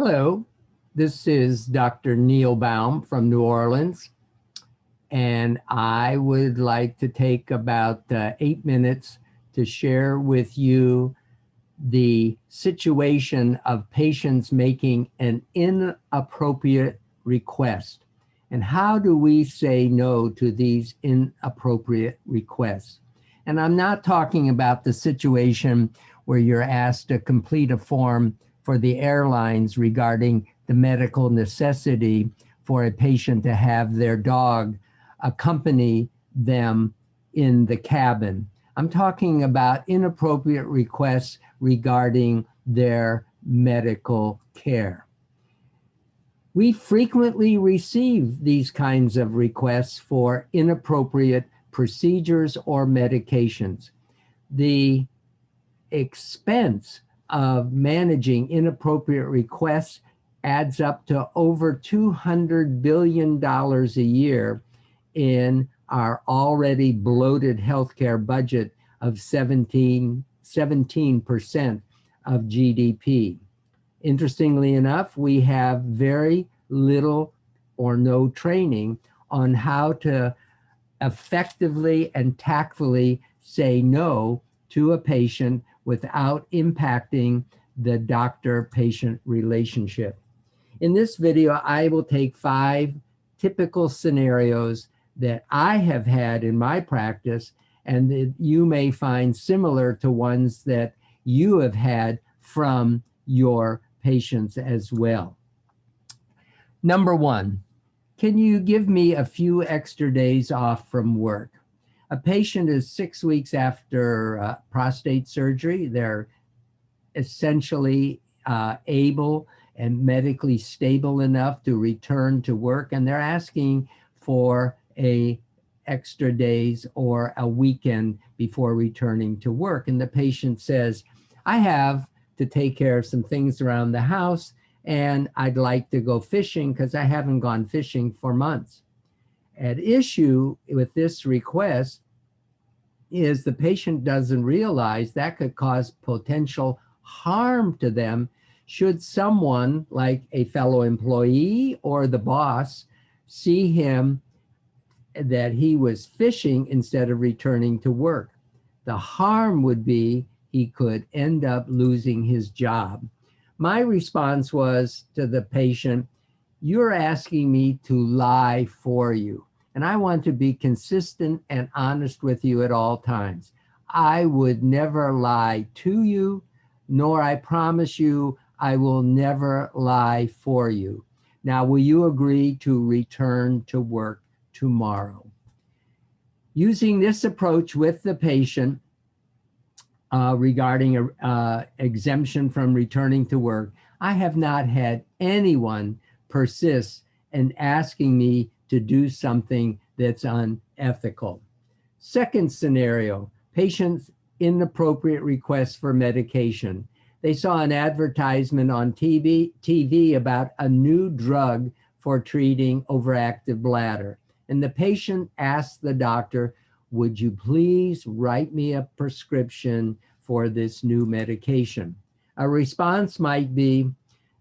Hello, this is Dr. Neil Baum from New Orleans, and I would like to take about 8 minutes to share with you the situation of patients making an inappropriate request. And how do we say no to these inappropriate requests? And I'm not talking about the situation where you're asked to complete a form for the airlines regarding the medical necessity for a patient to have their dog accompany them in the cabin. I'm talking about inappropriate requests regarding their medical care. We frequently receive these kinds of requests for inappropriate procedures or medications. The expense of managing inappropriate requests adds up to over $200 billion a year in our already bloated healthcare budget of 17% of GDP. Interestingly enough, we have very little or no training on how to effectively and tactfully say no to a patient without impacting the doctor-patient relationship. In this video, I will take 5 typical scenarios that I have had in my practice and that you may find similar to ones that you have had from your patients as well. Number 1, can you give me a few extra days off from work? A patient is 6 weeks after prostate surgery. They're essentially able and medically stable enough to return to work, and they're asking for extra days or a weekend before returning to work. And the patient says, I have to take care of some things around the house, and I'd like to go fishing because I haven't gone fishing for months. At issue with this request is the patient doesn't realize that could cause potential harm to them should someone like a fellow employee or the boss see him that he was fishing instead of returning to work. The harm would be he could end up losing his job. My response was to the patient, you're asking me to lie for you. And I want to be consistent and honest with you at all times. I would never lie to you, nor I promise you I will never lie for you. Now, will you agree to return to work tomorrow? Using this approach with the patient regarding an exemption from returning to work, I have not had anyone persist in asking me to do something that's unethical. Second scenario, patients' inappropriate requests for medication. They saw an advertisement on TV about a new drug for treating overactive bladder. And the patient asked the doctor, would you please write me a prescription for this new medication? A response might be,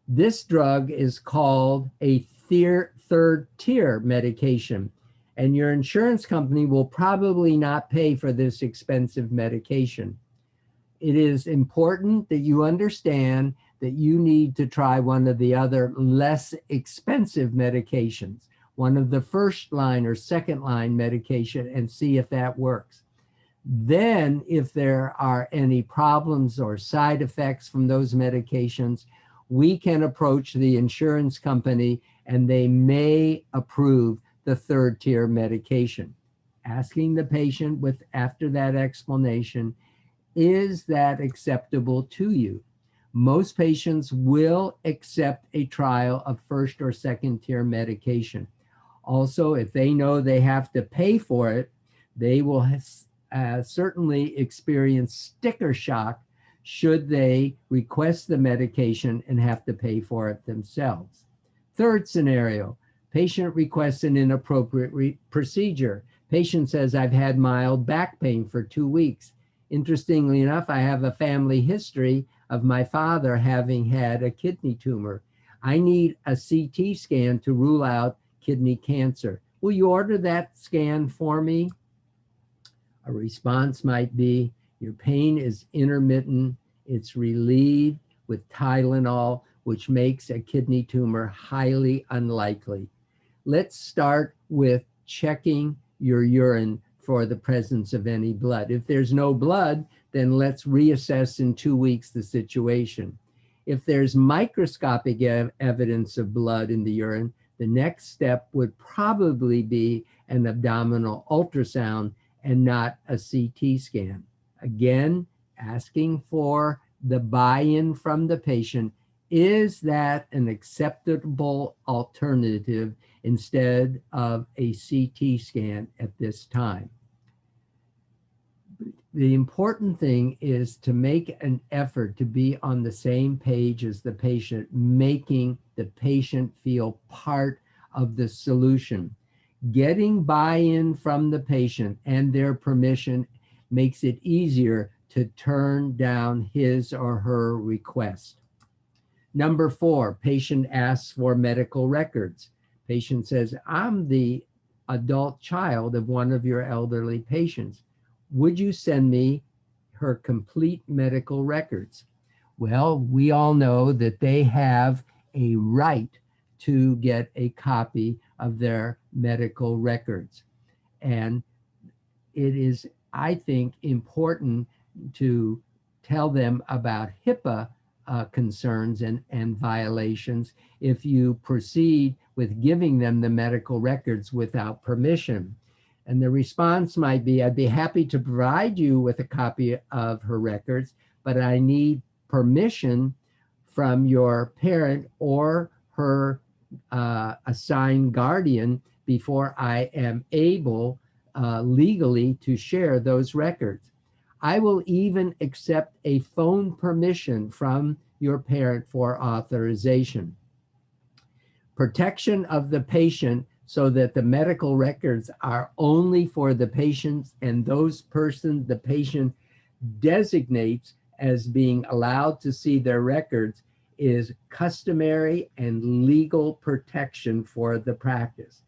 this drug is called a third tier medication, and your insurance company will probably not pay for this expensive medication. It is important that you understand that you need to try one of the other less expensive medications, one of the first line or second line medication, and see if that works. Then if there are any problems or side effects from those medications, we can approach the insurance company and they may approve the third tier medication. Asking the patient after that explanation, is that acceptable to you? Most patients will accept a trial of first or second tier medication. Also, if they know they have to pay for it, they will certainly experience sticker shock should they request the medication and have to pay for it themselves. Third scenario, patient requests an inappropriate procedure. Patient says, I've had mild back pain for 2 weeks. Interestingly enough, I have a family history of my father having had a kidney tumor. I need a CT scan to rule out kidney cancer. Will you order that scan for me? A response might be, your pain is intermittent, it's relieved with Tylenol, which makes a kidney tumor highly unlikely. Let's start with checking your urine for the presence of any blood. If there's no blood, then let's reassess in 2 weeks the situation. If there's microscopic evidence of blood in the urine, the next step would probably be an abdominal ultrasound and not a CT scan. Again, asking for the buy-in from the patient. Is that an acceptable alternative instead of a CT scan at this time? The important thing is to make an effort to be on the same page as the patient, making the patient feel part of the solution. Getting buy-in from the patient and their permission makes it easier to turn down his or her request. Number 4, patient asks for medical records. Patient says, I'm the adult child of one of your elderly patients. Would you send me her complete medical records? Well, we all know that they have a right to get a copy of their medical records. And it is, I think, important to tell them about HIPAA concerns and violations if you proceed with giving them the medical records without permission. And the response might be, I'd be happy to provide you with a copy of her records, but I need permission from your parent or her assigned guardian before I am able legally to share those records. I will even accept a phone permission from your parent for authorization. Protection of the patient so that the medical records are only for the patients and those persons the patient designates as being allowed to see their records is customary and legal protection for the practice.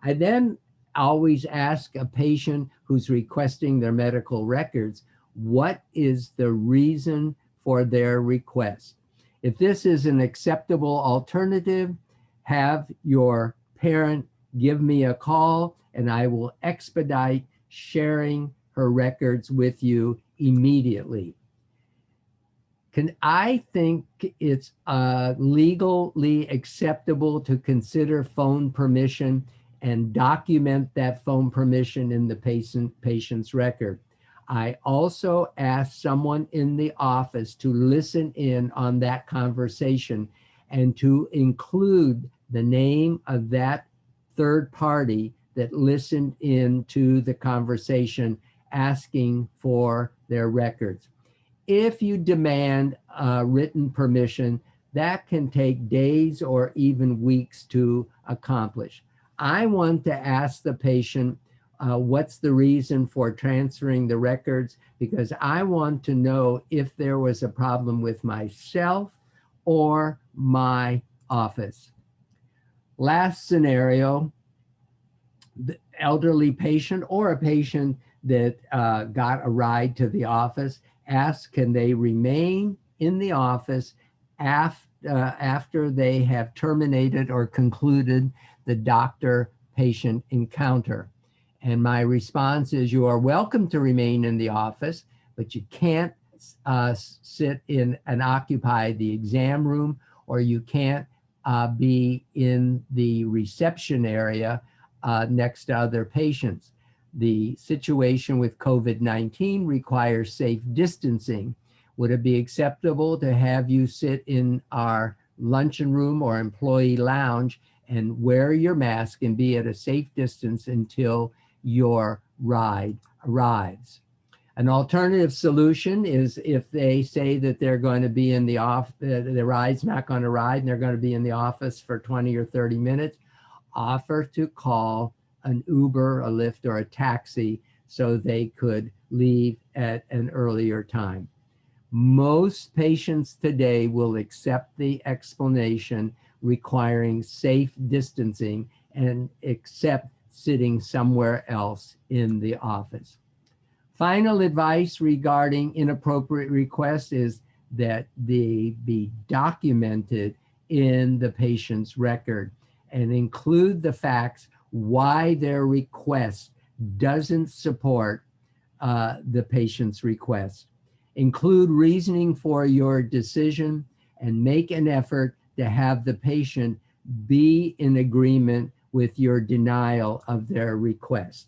I then always ask a patient who's requesting their medical records, what is the reason for their request? If this is an acceptable alternative, have your parent give me a call and I will expedite sharing her records with you immediately. I think it's legally acceptable to consider phone permission and document that phone permission in the patient's record. I also ask someone in the office to listen in on that conversation and to include the name of that third party that listened in to the conversation asking for their records. If you demand written permission, that can take days or even weeks to accomplish. I want to ask the patient, what's the reason for transferring the records? Because I want to know if there was a problem with myself or my office. Last scenario, the elderly patient or a patient that got a ride to the office asks, can they remain in the office after they have terminated or concluded the doctor-patient encounter? And my response is, you are welcome to remain in the office, but you can't sit in and occupy the exam room, or you can't be in the reception area next to other patients. The situation with COVID-19 requires safe distancing. Would it be acceptable to have you sit in our luncheon room or employee lounge and wear your mask and be at a safe distance until your ride arrives? An alternative solution is if they say that they're going to be in the office, the ride's not going to ride and they're going to be in the office for 20 or 30 minutes, offer to call an Uber, a Lyft, or a taxi so they could leave at an earlier time. Most patients today will accept the explanation requiring safe distancing and except sitting somewhere else in the office. Final advice regarding inappropriate requests is that they be documented in the patient's record and include the facts why their request doesn't support the patient's request. Include reasoning for your decision and make an effort to have the patient be in agreement with your denial of their request.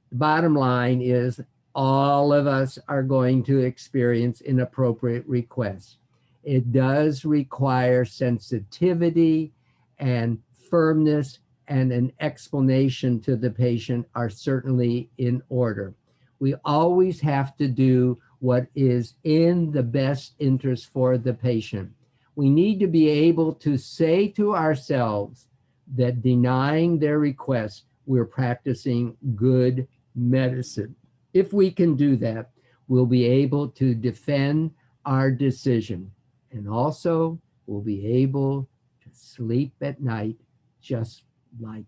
The bottom line is all of us are going to experience inappropriate requests. It does require sensitivity and firmness, and an explanation to the patient are certainly in order. We always have to do what is in the best interest for the patient. We need to be able to say to ourselves that denying their request, we're practicing good medicine. If we can do that, we'll be able to defend our decision, and also we'll be able to sleep at night just like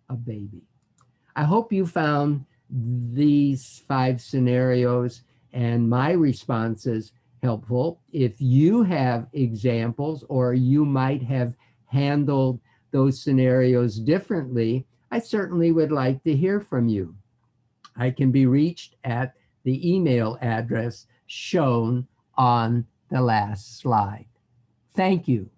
a baby. I hope you found these 5 scenarios and my responses helpful. If you have examples or you might have handled those scenarios differently, I certainly would like to hear from you. I can be reached at the email address shown on the last slide. Thank you.